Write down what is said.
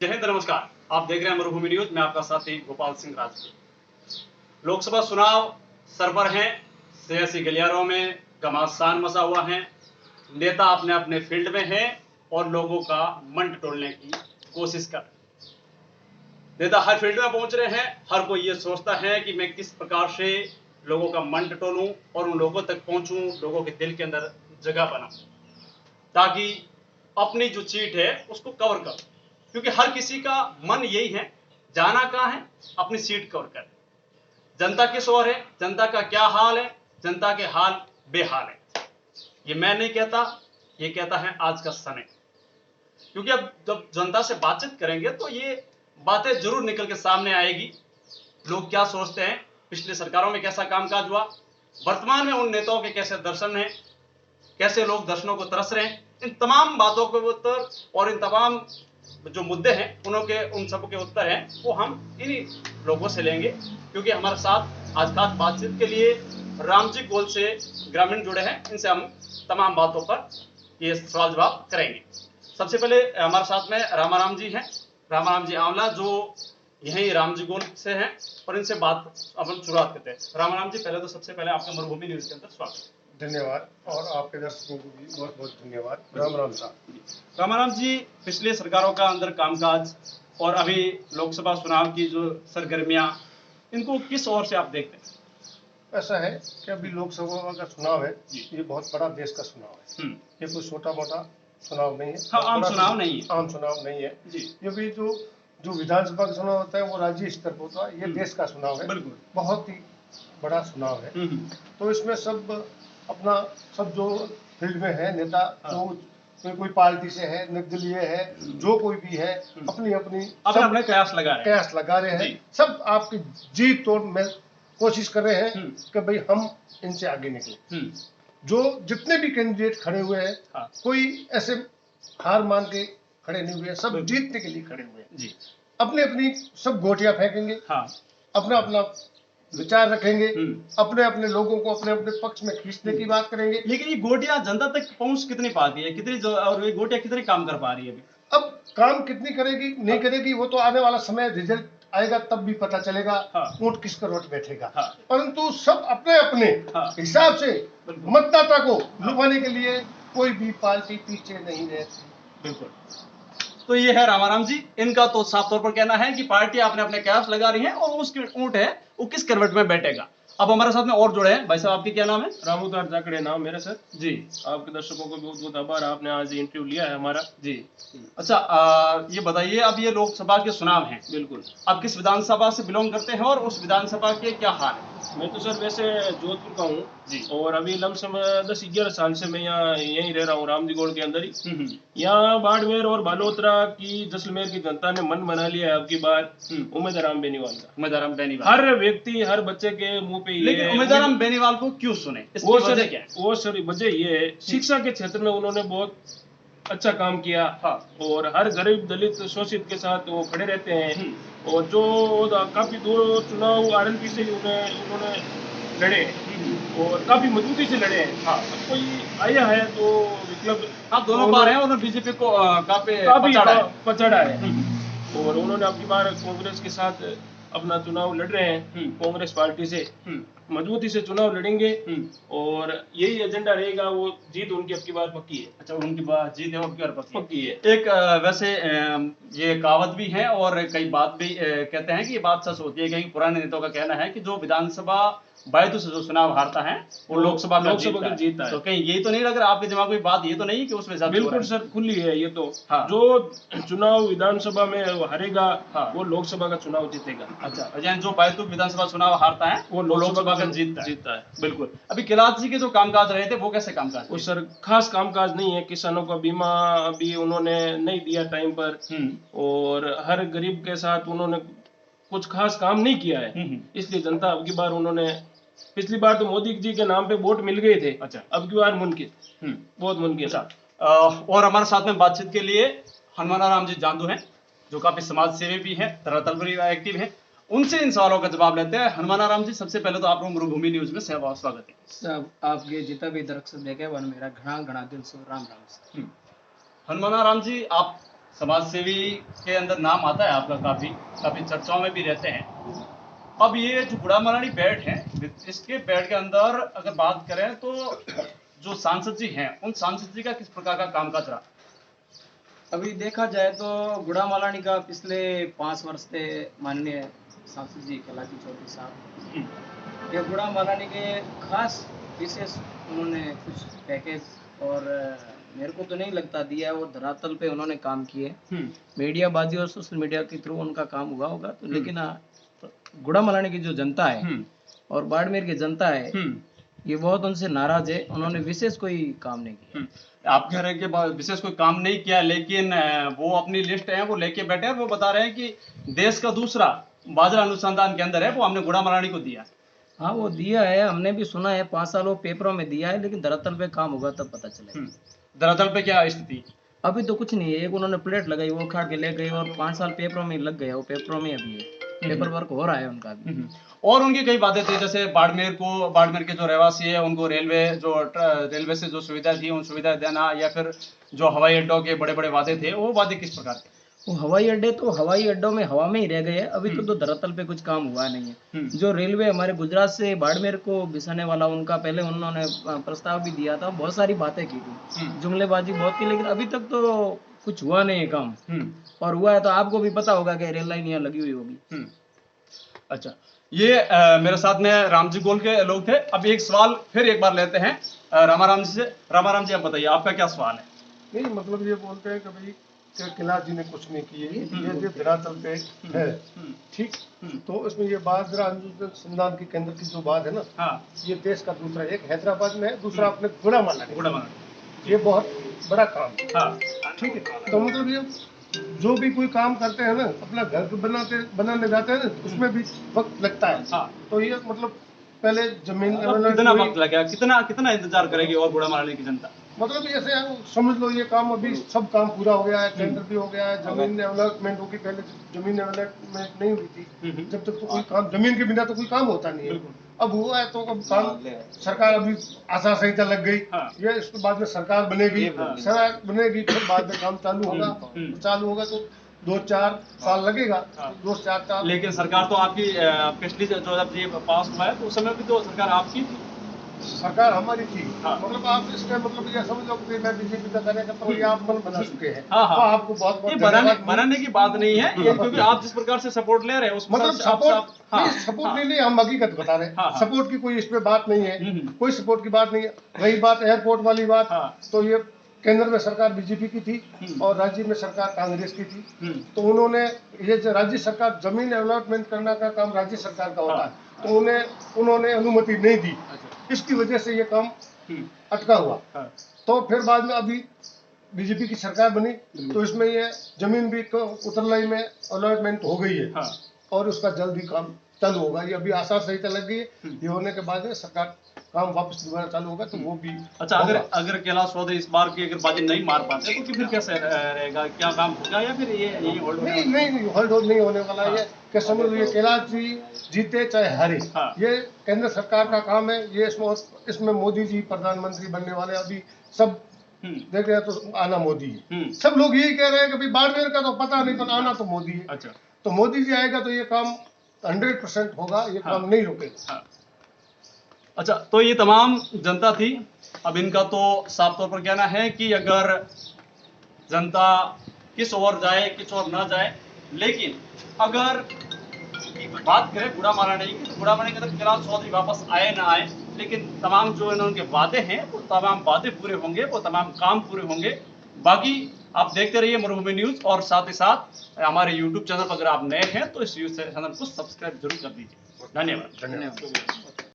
जय हिंद, नमस्कार। आप देख रहे हैं मरुभूमि न्यूज। मैं आपका साथी गोपाल सिंह राजपूत। लोकसभा चुनाव सर पर हैं। सियासी गलियारों में घमासान मचा हुआ है। नेता अपने अपने फील्ड में हैं और लोगों का मन टटोलने की कोशिश कर रहे हैं। नेता हर फील्ड में पहुंच रहे हैं। हर कोई ये सोचता है कि मैं किस प्रकार से लोगों का मन टटोलूं और उन लोगों तक पहुंचूं, लोगों के दिल के अंदर जगह बनाऊं, ताकि अपनी जो सीट है उसको कवर करूं। क्योंकि हर किसी का मन यही है, जाना कहां है, अपनी सीट कवर कर। जनता किस ओर है, जनता का क्या हाल है, जनता के हाल बेहाल है। ये मैं नहीं कहता, ये कहता है आज का समय। क्योंकि अब जब जनता से बातचीत करेंगे तो ये बातें जरूर निकल के सामने आएगी। लोग क्या सोचते हैं, पिछली सरकारों में कैसा कामकाज हुआ, वर्तमान में उन नेताओं के कैसे दर्शन हैं, कैसे लोग दर्शनों को तरस रहे हैं। इन तमाम बातों के उत्तर और इन तमाम जो मुद्दे हैं उन सब के उत्तर हैं वो हम इन्हीं लोगों से लेंगे। क्योंकि हमारे साथ आज खास बातचीत के लिए रामजी गोल से ग्रामीण जुड़े हैं। इनसे हम तमाम बातों पर ये सवाल जवाब करेंगे। सबसे पहले हमारे साथ में रामाराम जी हैं, रामाराम जी आंवला, जो यहीं रामजी गोल से हैं, और इनसे बात अपन शुरुआत करते हैं। रामाराम जी, पहले तो सबसे पहले आपका मरुभूमि न्यूज के अंदर स्वागत है। धन्यवाद, और आपके दर्शकों को भी बहुत बहुत धन्यवाद। राम राम साहब। रामाराम जी, पिछले सरकारों का अंदर कामकाज और अभी लोकसभा चुनाव की जो सरगर्मियां, इनको किस ओर से आप देखते हैं? ऐसा है कि अभी लोकसभा का चुनाव है, ये बहुत बड़ा देश का चुनाव है। ये कोई छोटा मोटा चुनाव नहीं है। हाँ, आम चुनाव नहीं है। आम चुनाव नहीं है जी। ये भी जो विधानसभा का चुनाव होता है वो राज्य स्तर पर होता है, ये देश का चुनाव है। बिल्कुल। बहुत ही बड़ा चुनाव है। तो इसमें सब जो फील्ड में है नेता, जो कोई पार्टी से है, निर्दलीय है, जो कोई भी है, अपनी अपनी अपने कयास लगा रहे हैं। सब आपकी जीत तोड़ में कोशिश कर रहे हैं कि भाई हम इनसे आगे निकले। जो जितने भी कैंडिडेट खड़े हुए हैं, कोई ऐसे हार मान के खड़े नहीं हुए, सब जीतने के लिए खड़े हुए हैं। अपनी अपनी सब गोटियां फेंकेंगे, अपना अपना विचार रखेंगे, अपने अपने लोगों को अपने अपने पक्ष में खींचने की बात करेंगे। लेकिन ये गोटियां जनता तक पहुंच कितनी पाती है, और ये गोटियां कितनी काम कर पा रही है? अब काम कितनी करेगी नहीं करेगी वो तो आने वाला समय, रिजल्ट आएगा तब भी पता चलेगा वोट किस करवट बैठेगा। परंतु सब अपने अपने हिसाब से मतदाता को लुभाने के लिए कोई भी पार्टी पीछे नहीं रहती। बिल्कुल। तो ये है रामाराम जी, इनका तो साफ तौर पर कहना है कि पार्टी अपने अपने कयास लगा रही है और उसकी ऊंट है वो किस करवट में बैठेगा। अब हमारे साथ में और जुड़े हैं। भाई साहब, आपकी क्या नाम है? रामोदार जाकड़े नाम मेरा सर जी। आपके दर्शकों को बहुत बहुत आभार, आपने आज इंटरव्यू लिया है हमारा। जी। अच्छा, ये बताइए, अब ये लोकसभा के चुनाव हैं। बिल्कुल। आप किस विधानसभा से बिलोंग करते हैं और उस विधानसभा के क्या हाल है? मैं तो सर वैसे जोधपुर का हूँ और अभी लमसम 10-11 साल से मैं यहाँ यहीं रह रहा हूँ, रामजी गोड़ के अंदर ही। यहाँ बाड़मेर और बालोतरा की जैसलमेर की जनता ने मन बना लिया है अब की बार उम्मीदराम बेनीवाल का। उम्मीदराम बेनीवाल, हर व्यक्ति हर बच्चे के मुंह पे ये है। उम्मीदराम बेनीवाल को क्यों सुने? वो सर वजह ये है, शिक्षा के क्षेत्र में उन्होंने बहुत अच्छा काम किया और हर गरीब दलित शोषित के साथ वो खड़े रहते हैं। और जो काफी 2 चुनाव आरएलपी से उन्होंने लड़े और काफी मजबूती से लड़े हैं। कोई आया है तो विकल्प दोनों बार है, उन्होंने बीजेपी को काफी पछाड़ा है और उन्होंने अपनी बार कांग्रेस के साथ अपना चुनाव लड़ रहे हैं। कांग्रेस पार्टी से मजबूती से चुनाव लड़ेंगे और यही एजेंडा रहेगा, वो जीत उनकी अब की बार पक्की है। अच्छा, उनकी बात जीत है, अब की बार पक्की है। एक वैसे ये कहावत भी है और कई बात भी कहते हैं कि ये बात सच होती है। कहीं पुराने नेताओं का कहना है कि जो विधानसभा बैतू से जो चुनाव हारता है वो लोकसभा में जीतता है। तो कहीं यही तो नहीं लग रहा आपके दिमाग में बात, ये तो नहीं कि उसमें बिल्कुल सर खुली है ये तो। जो चुनाव विधानसभा में हारेगा वो लोकसभा का चुनाव जीतेगा। अच्छा, यानी जो बैतू विधानसभा चुनाव हारता है वो लोकसभा का जीतता है। बिल्कुल। अभी किलाद जी के जो कामकाज रहे थे वो कैसे कामकाज? वो सर खास कामकाज नहीं है। किसानों का बीमा अभी उन्होंने नहीं दिया टाइम पर और हर गरीब के साथ उन्होंने कुछ खास काम नहीं किया है, इसलिए जनता अब की बार उन्होंने, पिछली बार तो मोदी जी के नाम पे वोट मिल गए थे। अच्छा, अब की बार मुमकिन, बहुत मुमकिन। और हमारे साथ में बातचीत के लिए हनुमानाराम जी जांदू हैं, जो काफी समाज सेवी भी हैं, धरातल पर भी एक्टिव हैं। उनसे इन सवालों का जवाब लेते हैं। हनुमानाराम जी, सबसे पहले तो आप लोग मरुभूमि न्यूज में स्वागत है। सब आपके जितना भी दर्शक देखे वन मेरा घना घना दिल से राम राम से। हनुमानाराम जी, आप समाज सेवी के अंदर नाम आता है आपका, काफी चर्चाओं में भी रहते हैं। अब ये जो गुड़ा मलानी बेल्ट है, इसके बेल्ट के अंदर अगर बात करें तो जो सांसद जी हैं, उन सांसद जी का किस प्रकार का कामकाज रहा? अभी देखा जाए तो गुड़ा मालानी का पिछले 5 वर्ष से माननीय सांसद जी कलाजी चौधरी साहब, ये गुड़ा मालानी के खास विशेष उन्होंने कुछ पैकेज और मेरे को तो नहीं लगता दिया है, और धरातल पे उन्होंने काम किए। मीडियाबाजी और सोशल मीडिया के थ्रू उनका काम हुआ होगा तो, लेकिन गुड़ा मालानी की जो जनता है और बाड़मेर की जनता है, ये बहुत उनसे नाराज है। उन्होंने विशेष कोई काम नहीं किया। आप कह रहे हैं कि विशेष कोई काम नहीं किया, लेकिन वो अपनी लिस्ट है वो लेके बैठे हैं। वो बता रहे हैं कि देश का दूसरा बाजरा अनुसंधान केंद्र है वो हमने गुड़ा मलानी को दिया। हाँ, वो दिया है, हमने भी सुना है, 5 साल वो पेपरों में दिया है, लेकिन धरातल पे काम होगा तब पता चलेगा। धरातल पे क्या स्थिति? अभी तो कुछ नहीं है। एक उन्होंने प्लेट लगाई, वो उखाड़ के ले गए, और 5 साल पेपरों में लग गया, वो पेपरों में अभी है, पेपर वर्क हो रहा है उनका भी। और उनकी कई बातें थी, जैसे बाड़मेर के जो रहवासी है उनको रेलवे से जो सुविधा थी उन सुविधा देना, या फिर जो हवाई अड्डों के बड़े बड़े वादे थे, वो वादे किस प्रकार के? वो हवाई अड्डों में हवा में ही रह गए हैं। अभी तो धरातल पे कुछ काम हुआ नहीं है। जो रेलवे हमारे गुजरात से बाड़मेर को बिसाने वाला, उनका पहले उन्होंने प्रस्ताव भी दिया था, बहुत सारी बातें की थी, जुमलेबाजी बहुत की, लेकिन अभी तक तो कुछ हुआ नहीं है काम। और हुआ है तो आपको भी पता होगा कि रेल लाइन यहाँ लगी हुई होगी। अच्छा, ये मेरे साथ में राम जी गोल के लोग थे। अब एक सवाल फिर एक बार लेते हैं रामाराम जी से। रामाराम जी, आप बताइए आपका क्या सवाल है? नहीं, मतलब ये बोलते हैं कि भाई किला जी ने कुछ नहीं किए, ये धरातल पे है, ठीक। तो इसमें ये बाजरा अनुसंधान की केंद्र की जो बात है ना, ये देश का दूसरा, एक हैदराबाद में है, दूसरा अपने गुड़ा मालानी, ये बहुत बड़ा काम है, ठीक है। तो मतलब ये जो भी कोई काम करते हैं ना, अपना घर बनाने जाते हैं ना, उसमें भी वक्त लगता है। तो ये मतलब पहले जमीन कितना वक्त लगा, कितना इंतजार करेगी और गुड़ा मलानी की जनता? मतलब ऐसे समझ लो, ये काम अभी सब काम पूरा हो गया है, टेंडर भी हो गया है, जमीन डेवलपमेंट होगी। पहले जमीन डेवलपमेंट नहीं हुई थी, जब तक तो कोई काम, जमीन के बिना तो कोई काम होता नहीं है। अब हुआ है तो अब काम, सरकार अभी आचार संहिता लग गई, ये इसके बाद में सरकार बनेगी, फिर बाद में काम चालू होगा तो 2-4 साल लगेगा, 2-4 साल। लेकिन सरकार तो आपकी पिछली जो जब ये पास हुआ है तो उस समय भी तो सरकार आपकी थी। सरकार हमारी थी, मतलब आप इसका मतलब ये समझ लो कि मैं बीजेपी का करेगा तो ये आप मन बना चुके हैं। तो आपको बहुत बनाने की बात नहीं है ये, क्योंकि आप जिस प्रकार से सपोर्ट ले रहे हैं उसमें मतलब सपोर्ट नहीं, हम हकीकत बता रहे हैं। सपोर्ट की कोई इसमें बात नहीं है, कोई सपोर्ट की बात नहीं है। रही बात एयरपोर्ट वाली बात, तो ये केंद्र में सरकार बीजेपी की थी और राज्य में सरकार कांग्रेस की थी। तो उन्होंने ये जो राज्य सरकार, जमीन डेवलपमेंट करने का काम राज्य सरकार का होता है, तो उन्होंने अनुमति नहीं दी, इसकी वजह से ये काम अटका हुआ। तो फिर बाद में अभी बीजेपी की सरकार बनी तो इसमें ये जमीन भी तो उतरलाई में अलॉटमेंट हो गई है, और उसका जल्दी काम चालू होगा। ये अभी आचार संहिता लग गई है, ये होने के बाद में सरकार काम वापस दोबारा चालू होगा तो वो भी। अच्छा, अगर कैलाश चौधरी इस बार की अगर बाजी नहीं मार पाते तो फिर कैसे रहेगा, क्या काम होगा, या फिर ये होल्ड? नहीं, होल्ड नहीं होने वाला है। क्या समझ लो, ये कैलाश जी जीते चाहे हारे, ये केंद्र सरकार का काम है। ये इसमें मोदी जी प्रधानमंत्री बनने वाले, अभी सब देख रहे हैं तो आना मोदी है। सब लोग यही कह रहे हैं कि भाई बाड़मेर का तो पता नहीं, पर आना तो मोदी है। अच्छा, तो मोदी जी आएगा तो ये काम 100% होगा, ये काम नहीं रुकेगा। अच्छा, तो ये तमाम जनता थी। अब इनका तो साफ तौर पर कहना है कि अगर जनता किस ओर जाए किस ओर ना जाए, लेकिन अगर बात करें गुड़ा मलानी की, तो गुड़ा मलानी के अंदर कैलाश चौधरी वापस आए ना आए, लेकिन तमाम जो इनके वादे हैं वो तमाम वादे पूरे होंगे, वो तमाम काम पूरे होंगे। बाकी आप देखते रहिए मरुभूमि न्यूज, और साथ ही साथ हमारे यूट्यूब चैनल पर अगर आप नए हैं तो इस चैनल को सब्सक्राइब जरूर कर दीजिए। धन्यवाद।